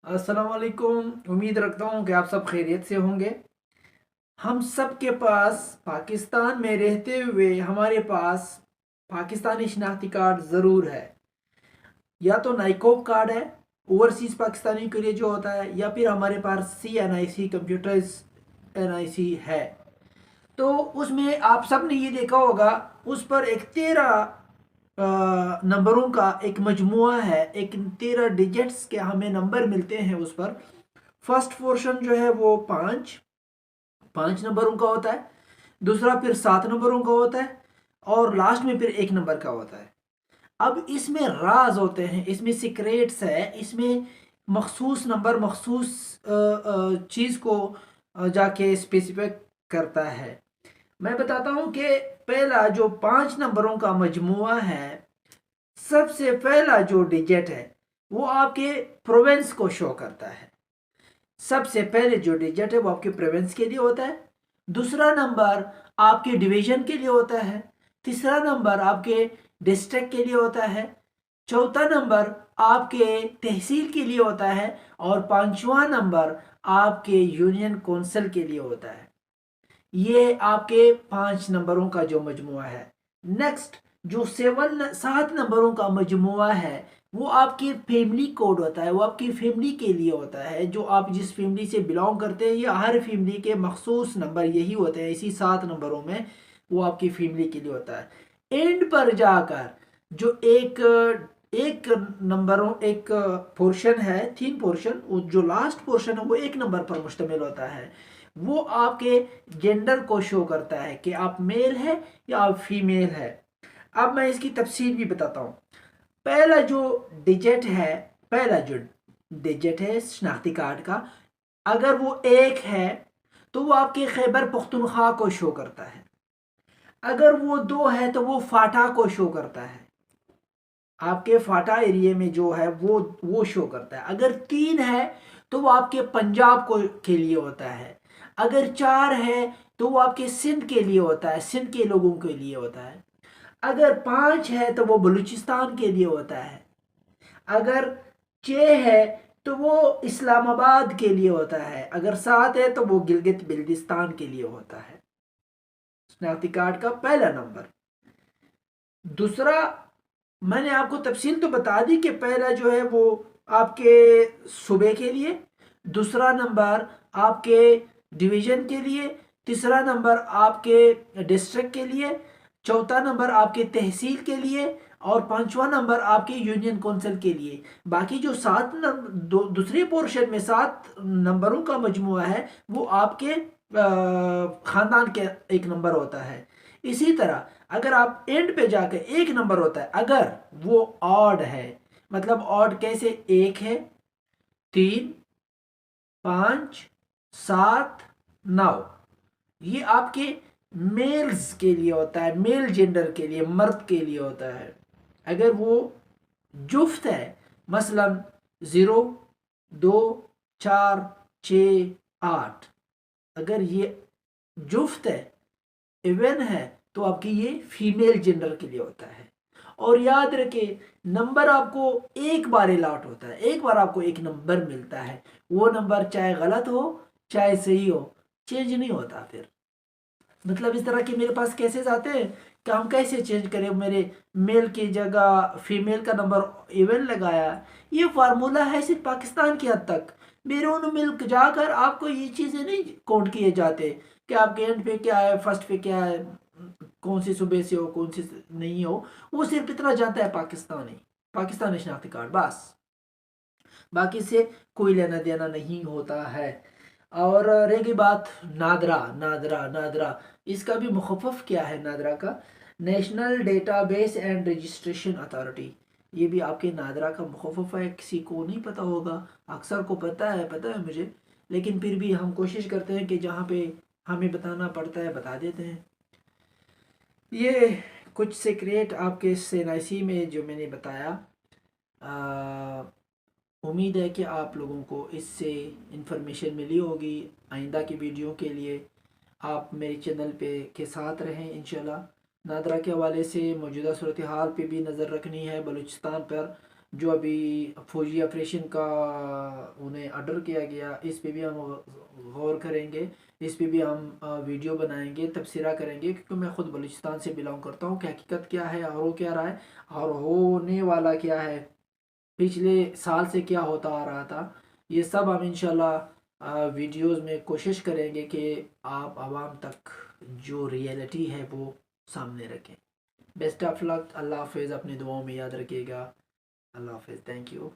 अस्सलाम वालेकुम। उम्मीद रखता हूँ कि आप सब खैरियत से होंगे। हम सब के पास पाकिस्तान में रहते हुए हमारे पास पाकिस्तानी शनाख्ती कार्ड ज़रूर है। या तो नाइकोब कार्ड है ओवरसीज़ पाकिस्तानी के लिए जो होता है, या फिर हमारे पास CNIC कंप्यूटर्स NIC है। तो उसमें आप सब ने ये देखा होगा, उस पर एक 13 नंबरों का एक मजमुआ है, एक 13 डिजिट्स के हमें नंबर मिलते हैं उस पर। फर्स्ट पोर्शन जो है वो पाँच पाँच नंबरों का होता है। दूसरा फिर 7 नंबरों का होता है। और लास्ट में फिर 1 नंबर का होता है। अब इसमें राज होते हैं, इसमें सीक्रेट्स है, इसमें मखसूस नंबर मखसूस चीज़ को जाके स्पेसिफिक करता है। मैं बताता हूँ कि पहला जो 5 नंबरों का मजमुआ है, सबसे पहला जो डिजिट है वो आपके प्रोविंस को शो करता है। सबसे पहले जो डिजिट है वो आपके प्रोविंस के लिए होता है। दूसरा नंबर आपके डिवीजन के लिए होता है। तीसरा नंबर आपके डिस्ट्रिक्ट के लिए होता है। चौथा नंबर आपके तहसील के लिए होता है। और पांचवा नंबर आपके यूनियन कौंसिल के लिए होता है। ये आपके 5 नंबरों का जो मजमुआ है। नेक्स्ट जो 7 नंबरों का मजमुआ है वो आपकी फैमिली कोड होता है, वो आपकी फैमिली के लिए होता है, जो आप जिस फैमिली से बिलोंग करते हैं। ये हर फैमिली के मखसूस नंबर यही होते हैं, इसी 7 नंबरों में वो आपकी फैमिली के लिए होता है। एंड पर जाकर जो एक एक नंबरों एक पोर्शन है, 3 पोर्शन, जो लास्ट पोर्शन है वो 1 नंबर पर मुश्तमिल होता है। वो आपके जेंडर को शो करता है कि आप मेल है या आप फीमेल है। अब मैं इसकी तफसील भी बताता हूँ। पहला जो डिजिट है पहला जो डिजिट है शनाख्ती कार्ड का, अगर वो 1 है तो वो आपके खैबर पख्तूनख्वा को शो करता है। अगर वो 2 है तो वो फाटा को शो करता है, आपके फाटा एरिया में जो है वो शो करता है। अगर 3 है तो वो आपके पंजाब को के लिए होता है। अगर 4 है तो वो आपके सिंध के लिए होता है, सिंध के लोगों के लिए होता है। अगर 5 है तो वो बलूचिस्तान के लिए होता है। अगर 6 है तो वो इस्लामाबाद के लिए होता है। अगर 7 है तो वो गिलगित बिल्टिस्तान के लिए होता है। शनाख्ती कार्ड का पहला नंबर। दूसरा, मैंने आपको तफसील तो बता दी कि पहला जो है वो आपके सूबे के लिए, दूसरा नंबर आपके डिवीजन के लिए, तीसरा नंबर आपके डिस्ट्रिक्ट के लिए, चौथा नंबर आपके तहसील के लिए, और पांचवा नंबर आपके यूनियन कौंसिल के लिए। बाकी जो दूसरे पोर्शन में 7 नंबरों का मजमुआ है वो आपके खानदान के 1 नंबर होता है। इसी तरह अगर आप एंड पे जाकर 1 नंबर होता है, अगर वो ऑड है, मतलब ऑड कैसे, 1 है, 3, 5, 7, 9, ये आपके मेल्स के लिए होता है, मेल जेंडर के लिए, मर्द के लिए होता है। अगर वो जुफ्त है, मसलन 0, 2, 4, 6, 8, अगर ये जुफ्त है, इवन है, तो आपकी ये फीमेल जेंडर के लिए होता है। और याद रखें, नंबर आपको एक बार अलॉट होता है, एक बार आपको एक नंबर मिलता है। वो नंबर चाहे गलत हो चाहे सही हो, चेंज नहीं होता फिर। मतलब इस तरह के मेरे पास केसेस आते हैं कि हम कैसे चेंज करें, मेरे मेल की जगह फीमेल का नंबर इवन लगाया। ये फार्मूला है सिर्फ पाकिस्तान की हद तक। बैरून मुल्क जाकर आपको ये चीज़ें नहीं काउंट किए जाते कि आपके एंड पे क्या है, फर्स्ट पे क्या है, कौन सी सूबे से हो कौन सी नहीं हो। वो सिर्फ इतना जानता है पाकिस्तानी शनाख्ती कार्ड, बस। बाकी से कोई लेना देना नहीं होता है। और रह गई बात नादरा, नादरा इसका भी मुखफ़फ़ क्या है नादरा का? National database and registration authority. ये भी आपके नादरा का मुखफ़फ़ है। किसी को नहीं पता होगा, अक्सर को पता है मुझे, लेकिन फिर भी हम कोशिश करते हैं कि जहाँ पे हमें बताना पड़ता है बता देते हैं। ये कुछ सीक्रेट आपके CNIC में जो मैंने बताया। उम्मीद है कि आप लोगों को इससे इन्फॉर्मेशन मिली होगी। आइंदा की वीडियो के लिए आप मेरे चैनल पे के साथ रहें इंशाल्लाह। नादरा के हवाले से मौजूदा सूरत हाल पे भी नज़र रखनी है, बलूचिस्तान पर जो अभी फौजी ऑपरेशन का उन्हें ऑर्डर किया गया, इस पे भी हम गौर करेंगे, इस पे भी हम वीडियो बनाएंगे, तबसरा करेंगे, क्योंकि मैं ख़ुद बलूचिस्तान से बिलोंग करता हूँ कि हकीकत क्या है और हो क्या रहा है और होने वाला क्या है, पिछले साल से क्या होता आ रहा था। ये सब हम इंशाल्लाह वीडियोस में कोशिश करेंगे कि आप आवाम तक जो रियलिटी है वो सामने रखें। बेस्ट ऑफ लक, अल्लाह हाफिज़, अपनी दुआओं में याद रखिएगा। अल्लाह हाफिज़, थैंक यू।